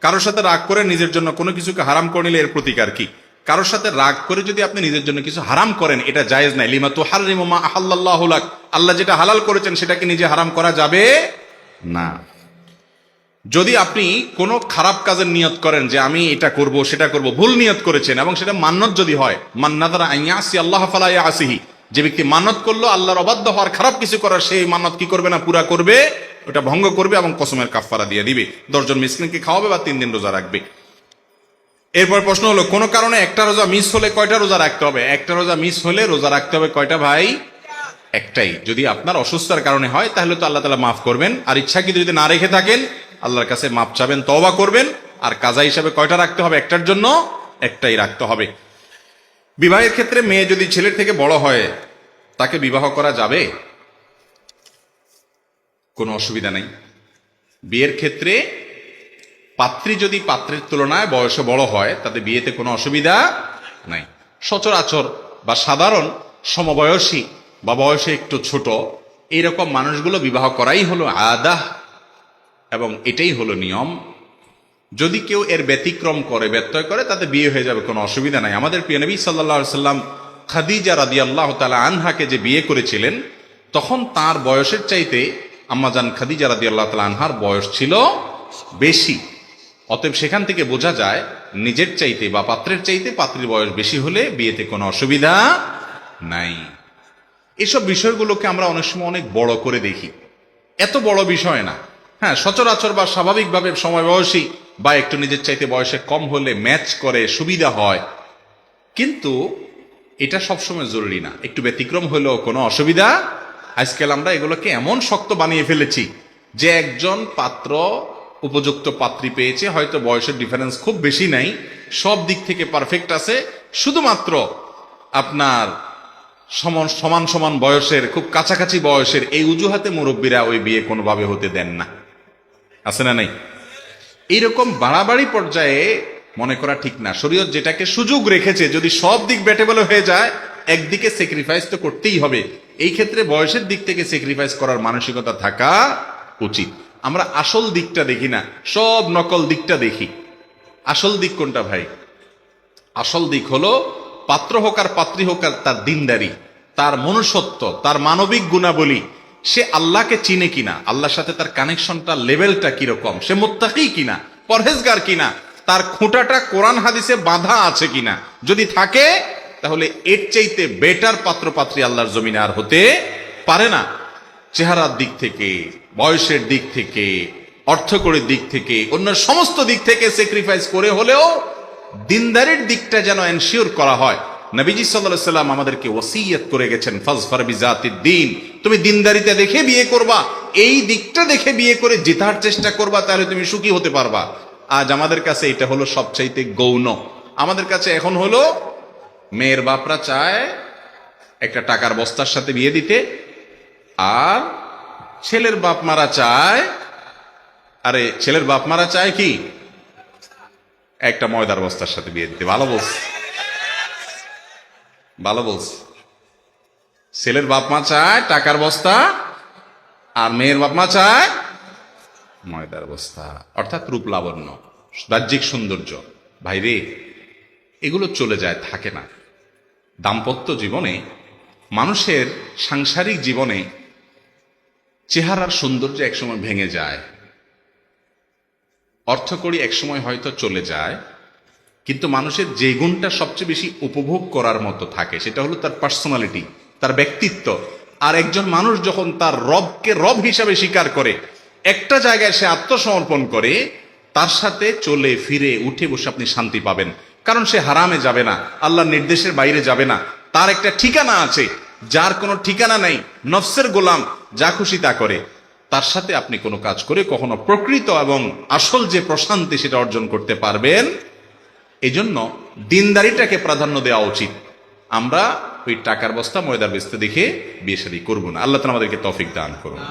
কারোর সাথে রাগ করে নিজের জন্য কোনো কিছুকে হারাম করে নিলে এর প্রতিকার কি? কারোর সাথে রাগ করে যদি আপনি নিজের জন্য কিছু হারাম করেন, এটা জায়েজ নাই। লিমা তুহাররিমু মা আহাল্লাল্লাহু লাক, আল্লাহ যেটা হালাল করেছেন সেটাকে নিজে হারাম করা যাবে না। যদি আপনি কোনো খারাপ কাজের নিয়ত করেন যে আমি এটা করব সেটা করব, ভুল নিয়ত করেছেন এবং সেটা মান্নত যদি হয়, মান নাযারা আন ইয়াসি আল্লাহ ফালা ইয়াসিহি, যে ব্যক্তি মান্নত করলো আল্লাহর অবাধ্য হওয়ার, খারাপ কিছু করার, সেই মান্নত কি করবে না, পুরা করবে, ওটা ভঙ্গ করবে এবং কসমের কাফারা দিয়ে দিবে, 10 জন মিসকিনকে খাওয়াবে বা 3 দিন রোজা রাখবে। এরপর প্রশ্ন হলো, কোন কারণে একটা রোজা মিস হলে কয়টা রোজা রাখতে হবে? একটা রোজা মিস হলে রোজা রাখতে হবে কয়টা ভাই? একটাই। যদি আপনার অসুস্থতার কারণে হয় তাহলে তো আল্লাহ তাআলা মাফ করবেন, আর ইচ্ছাকৃত যদি না রেখে থাকেন আল্লাহর কাছে মাফ চাবেন, তওবা করবেন। আর কাজা হিসাবে কয়টা রাখতে হবে? একটার জন্য একটাই রাখতে হবে। বিবাহের ক্ষেত্রে মেয়ে যদি ছেলের থেকে বড় হয় তাকে বিবাহ করা যাবে? কোনো অসুবিধা নেই। বিয়ের ক্ষেত্রে পাত্রী যদি পাত্রের তুলনায় বয়সে বড় হয় তাতে বিয়েতে কোনো অসুবিধা নাই। সচরাচর বা সাধারণ সমবয়সী বা বয়সে একটু ছোট এইরকম মানুষগুলো বিবাহ করাই হলো আদাহ, এবং এটাই হলো নিয়ম। যদি কেউ এর ব্যতিক্রম করে, ব্যত্যয় করে, তাতে বিয়ে হয়ে যাবে, কোনো অসুবিধা নাই। আমাদের প্রিয় নবী সাল্লাল্লাহু আলাইহি সাল্লাম খাদিজা রাদিয়াল্লাহু তাআলা আনহাকে যে বিয়ে করেছিলেন, তখন তার বয়সের চাইতে আম্মাজান খাদিজা রাদিয়াল্লাহু তাআলা আনহার বয়স ছিল বেশি। অতএব সেখান থেকে বোঝা যায় নিজের চাইতে বা পাত্রের চাইতে পাত্রীর বয়স বেশি হলে বিয়েতে কোনো অসুবিধা নাই। এসব বিষয়গুলোকে আমরা অনেক সময় অনেক বড় করে দেখি, এত বড় বিষয় না। হ্যাঁ, সচরাচর বা স্বাভাবিকভাবে সময় বয়সী বা একটু নিজের চাইতে বয়সে কম হলে ম্যাচ করে, সুবিধা হয়, কিন্তু এটা সবসময় জরুরি না। একটু ব্যতিক্রম হলেও কোনো অসুবিধা। আজকাল আমরা এগুলোকে এমন শক্ত বানিয়ে ফেলেছি যে একজন পাত্র উপযুক্ত পাত্রী পেয়েছে, হয়তো বয়সের ডিফারেন্স খুব বেশি নাই, সব দিক থেকে পারফেক্ট আছে, শুধুমাত্র আপনার সমান সমান বয়সের, খুব কাছাকাছি বয়সের, এই অজুহাতে মুরব্বীরা ওই বিয়ে কোনোভাবে হতে দেন না। আছে না নাই? এইরকম বাড়াবাড়ি পর্যায়ে মনে করা ঠিক না। শরীয়ত যেটাকে সুযোগ রেখেছে, যদি সব দিক ব্যাটেবল হয়ে যায়, একদিকে স্যাক্রিফাইস তো করতেই হবে। এই ক্ষেত্রে বয়সের দিক থেকে স্যাক্রিফাইস করার মানসিকতা থাকা উচিত। আমরা আসল দিকটা দেখি না, সব নকল দিকটা দেখি। আসল দিক কোনটা ভাই? আসল দিক হলো পাত্র হোক আর পাত্রী হোক আর তার দিনদারি, তার মনুষ্যত্ব, তার মানবিক গুণাবলী, সে আল্লাহকে চিনে কিনা, আল্লাহর সাথে তার কানেকশনটা, লেভেলটা কিরকম, সে মুত্তাকি কিনা, পরহেজগার কিনা, তার খুঁটাটা কোরআন হাদিসে বাঁধা আছে কিনা। যদি থাকে তাহলে এর চাইতে বেটার পাত্র পাত্রী আল্লাহর জমিনে আর হতে পারে না। চেহারার দিক থেকে, বয়সের দিক থেকে, অর্থকরীর দিক থেকে, অন্য সমস্ত দিক থেকে স্যাক্রিফাইস করে হলেও দিনদারির দিকটা যেন এনশিওর করা হয়। নবীজি সাল্লাল্লাহু আলাইহি সাল্লাম আমাদেরকে ওসিয়ত করে গেছেন, ফাজফার বিজাতিদ দ্বীন, তুমি দিনদারিতে দেখে বিয়ে করবা, এই দিকটা দেখে বিয়ে করে জেতার চেষ্টা করবা, তাহলে তুমি সুখী হতে পারবা। আজ আমাদের কাছে এটা হলো সবচাইতে গৌণ। আমাদের কাছে এখন হলো মেয়ের বাপরা চায় একটা টাকার বস্তার সাথে বিয়ে দিতে, আর ছেলের বাপ মারা চায়, আরে ছেলের বাপ মারা চায় কি একটা ময়দার বস্তার সাথে বিয়ে দিতে। ভালো বলছে, ভালো বলছে। ছেলের বাপ মা চায় টাকার বস্তা, আর মেয়ের বাপ মা চায় ময়দার বস্তা, অর্থাৎ রূপ লাবণ্য, বাহ্যিক সৌন্দর্য। ভাইরে, এগুলো চলে যায়, থাকে না। দাম্পত্য জীবনে, মানুষের সাংসারিক জীবনে চেহারার সৌন্দর্য একসময় ভেঙে যায়, অর্থকড়ি একসময় হয়তো চলে যায়, কিন্তু মানুষের যে গুণটা সবচেয়ে বেশি উপভোগ করার মতো থাকে সেটা হলো তার পার্সোনালিটি, তার ব্যক্তিত্ব। আর একজন মানুষ যখন তার রবকে রব হিসাবে স্বীকার করে, একটা জায়গায় সে আত্মসমর্পণ করে, তার সাথে চলে ফিরে উঠে বসে আপনি শান্তি পাবেন। কারণ সে হারামে যাবে না, আল্লাহর নির্দেশের বাইরে যাবে না, তার একটা ঠিকানা আছে, যার কোনো ঠিকানা নাই, নফসের গোলাম, যা খুশি তা করে। তার সাথে আপনি কোনো কাজ করে কখনো প্রকৃত এবং আসল যে প্রশান্তি সেটা অর্জন করতে পারবেন। এজন্য দিনদারিটাকে প্রাধান্য দেওয়া উচিত। আমরা ওই টাকার বস্তা ময়দার বস্তা দেখে বিয়ে শাদী করবো না। আল্লাহ তাআলা আমাদেরকে তৌফিক দান করুন।